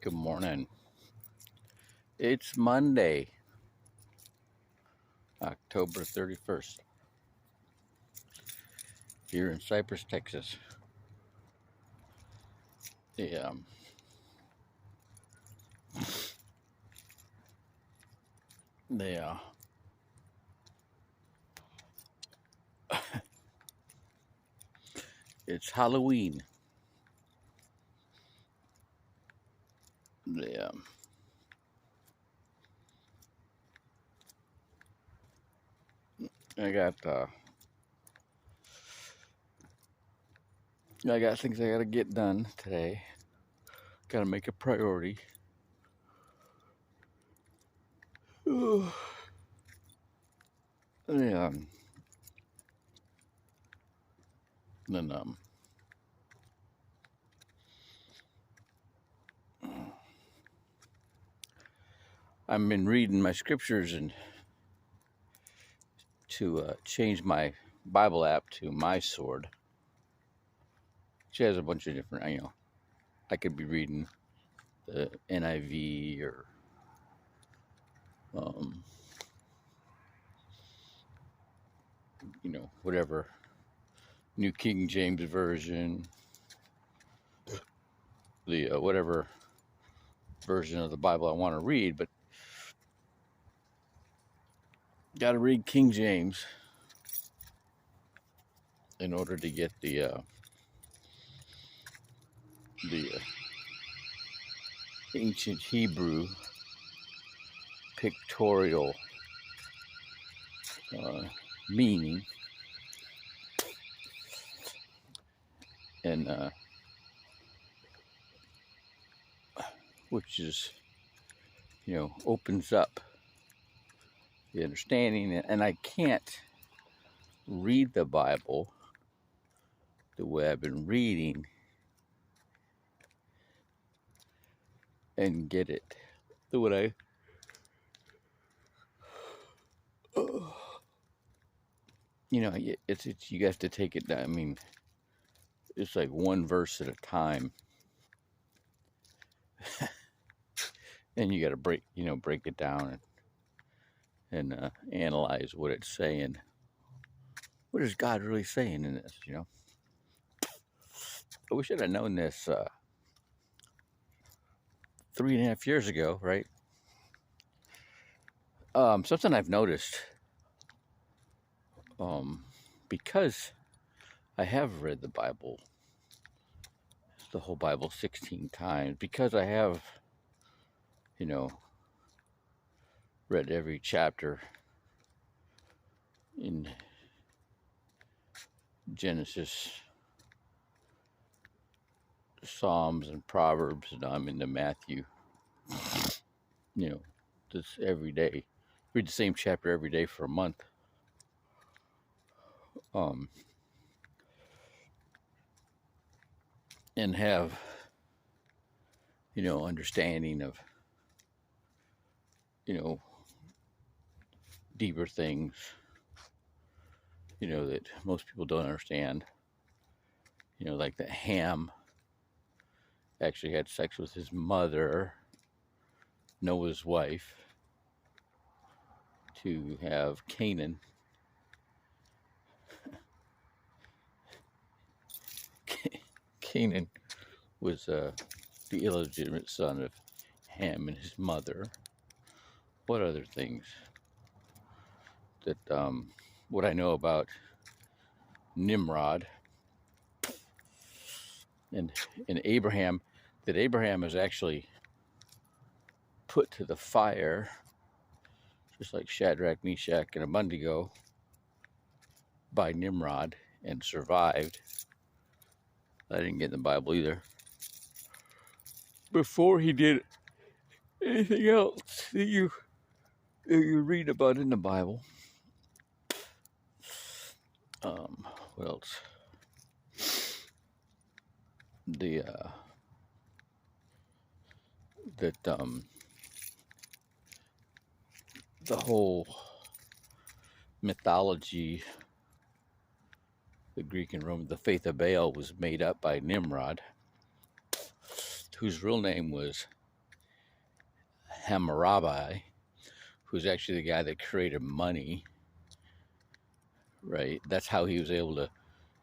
Good morning. It's Monday, October 31st, here in Cypress, Texas. The, um, the, uh, it's Halloween. The, I got things I gotta get done today. Gotta make a priority. The, then, I've been reading my scriptures and to change my Bible app to My Sword. She has a bunch of different, I could be reading the NIV or whatever, New King James Version, the whatever version of the Bible I want to read, but got to read King James in order to get the ancient Hebrew pictorial meaning, and which is opens up the understanding. And I can't read the Bible the way I've been reading and get it the way it's you have to take it down. I mean, it's like one verse at a time, and you got to break it down and analyze what it's saying. What is God really saying in this? We should have known this 3.5 years ago, right? Something I've noticed, because I have read the Bible, the whole Bible 16 times, because I have, read every chapter in Genesis, Psalms, and Proverbs, and I'm into Matthew. This every day, read the same chapter every day for a month. And have, understanding of, deeper things, that most people don't understand. Like that Ham actually had sex with his mother, Noah's wife, to have Canaan. Canaan was the illegitimate son of Ham and his mother. What other things that what I know about Nimrod and Abraham, that Abraham is actually put to the fire, just like Shadrach, Meshach, and Abednego, by Nimrod, and survived. I didn't get in the Bible either. Before he did anything else that you read about in the Bible. What else? The whole mythology, the Greek and Roman, the faith of Baal was made up by Nimrod, whose real name was Hammurabi, who's actually the guy that created money, right? That's how he was able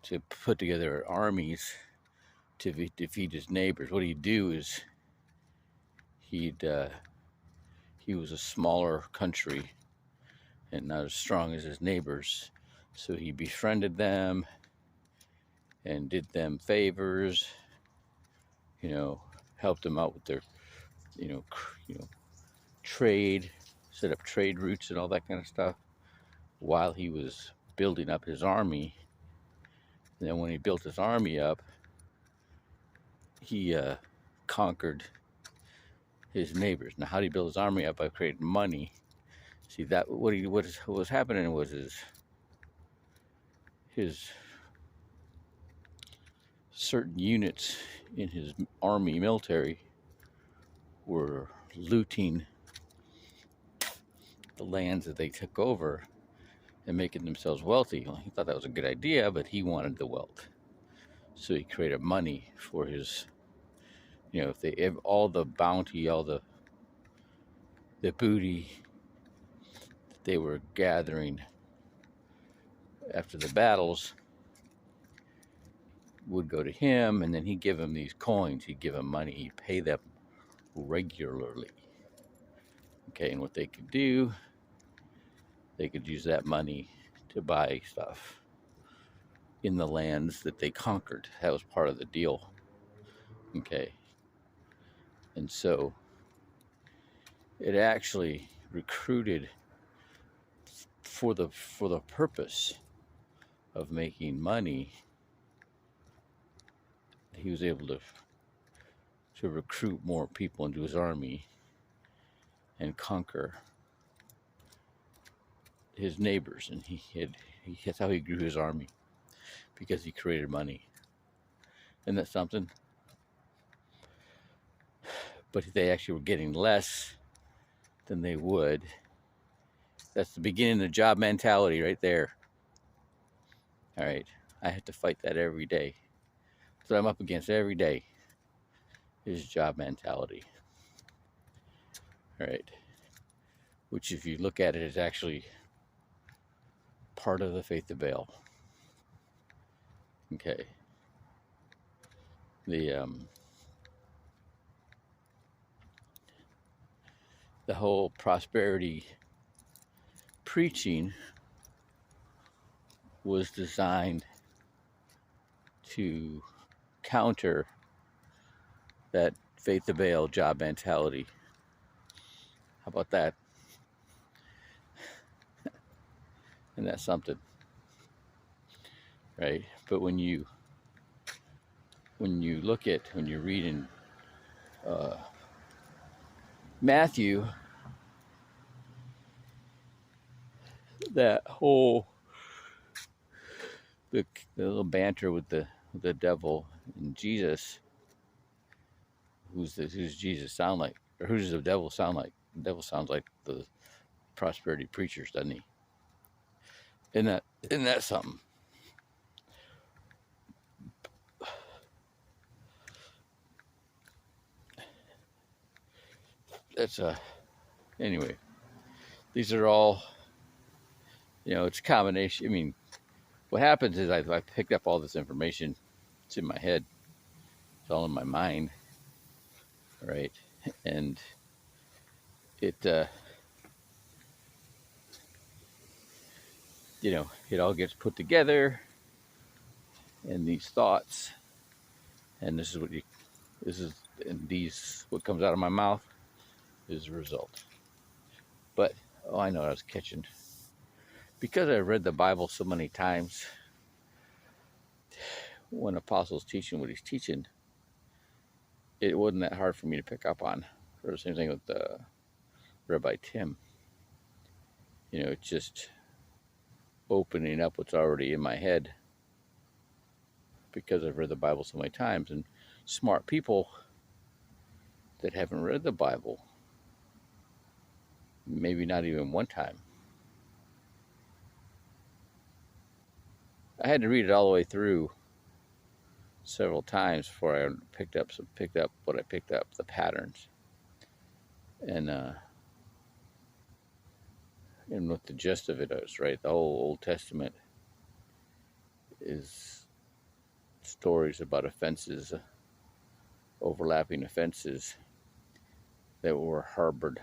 to put together armies to defeat his neighbors. What he'd do is he was a smaller country and not as strong as his neighbors, so he befriended them and did them favors, helped them out with their, trade, set up trade routes and all that kind of stuff while he was building up his army. And then when he built his army up, he conquered his neighbors. Now, how did he build his army up? By creating money. See, that what was happening was his certain units in his army military were looting the lands that they took over and making themselves wealthy. Well, he thought that was a good idea, but he wanted the wealth. So he created money for his, if they have all the bounty, all the booty that they were gathering after the battles would go to him, and then he'd give them these coins, he'd give them money, he'd pay them regularly. Okay, and what they could do, they could use that money to buy stuff in the lands that they conquered. That was part of the deal. Okay, and so it actually recruited for the purpose of making money. He was able to recruit more people into his army and conquer his neighbors, and that's how he grew his army, because he created money. Isn't that something? But they actually were getting less than they would. That's the beginning of job mentality right there. All right, I have to fight that every day. That's what I'm up against every day, is job mentality. All right, which, if you look at it, is actually part of the faith of Baal. Okay. The whole prosperity preaching was designed to counter that faith of Baal job mentality. How about that? And that's something, right? But when you look at, when you're reading Matthew, that whole the little banter with the devil and Jesus, who's Jesus sound like, or who does the devil sound like? The devil sounds like the prosperity preachers, doesn't he? Isn't that something? That's anyway. These are all, it's a combination. I mean, what happens is I picked up all this information. It's in my head. It's all in my mind, right? And it, it all gets put together, and these thoughts, and what comes out of my mouth is the result. But I know what I was catching. Because I read the Bible so many times, when Apostle's teaching what he's teaching, it wasn't that hard for me to pick up on. Or the same thing with Rabbi Tim. It's just opening up what's already in my head, because I've read the Bible so many times. And smart people that haven't read the Bible, maybe not even one time. I had to read it all the way through several times before I picked up what I picked up, the patterns. And and what the gist of it is, right? The whole Old Testament is stories about offenses, overlapping offenses that were harbored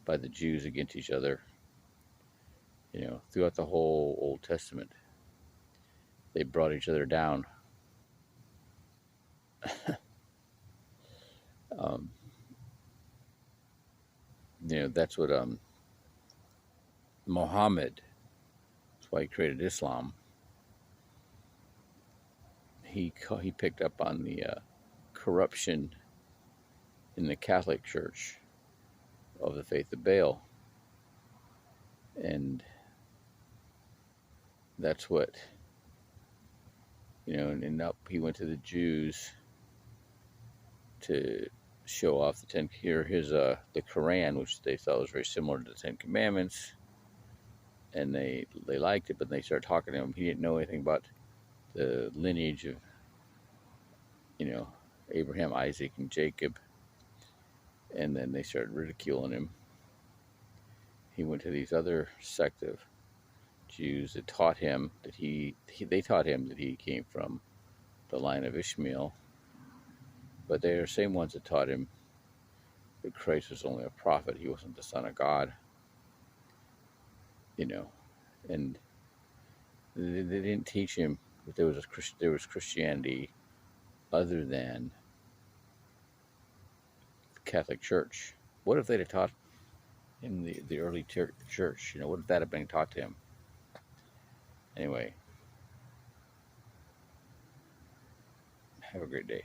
by the Jews against each other. You know, throughout the whole Old Testament, they brought each other down. Um, you know, that's what Muhammad. That's why he created Islam. He picked up on the corruption in the Catholic Church of the faith of Baal, and that's what, you know. And up he went to the Jews to show off the the Quran, which they thought was very similar to the Ten Commandments, and they liked it, but they started talking to him. He didn't know anything about the lineage of, you know, Abraham, Isaac, and Jacob, and then they started ridiculing him. He went to these other sect of Jews that taught him that they taught him that he came from the line of Ishmael, but they are the same ones that taught him that Christ was only a prophet. He wasn't the Son of God, you know. And they didn't teach him that there was Christianity other than the Catholic Church. What if they'd have taught him the early church? You know, what if that had been taught to him? Anyway, have a great day.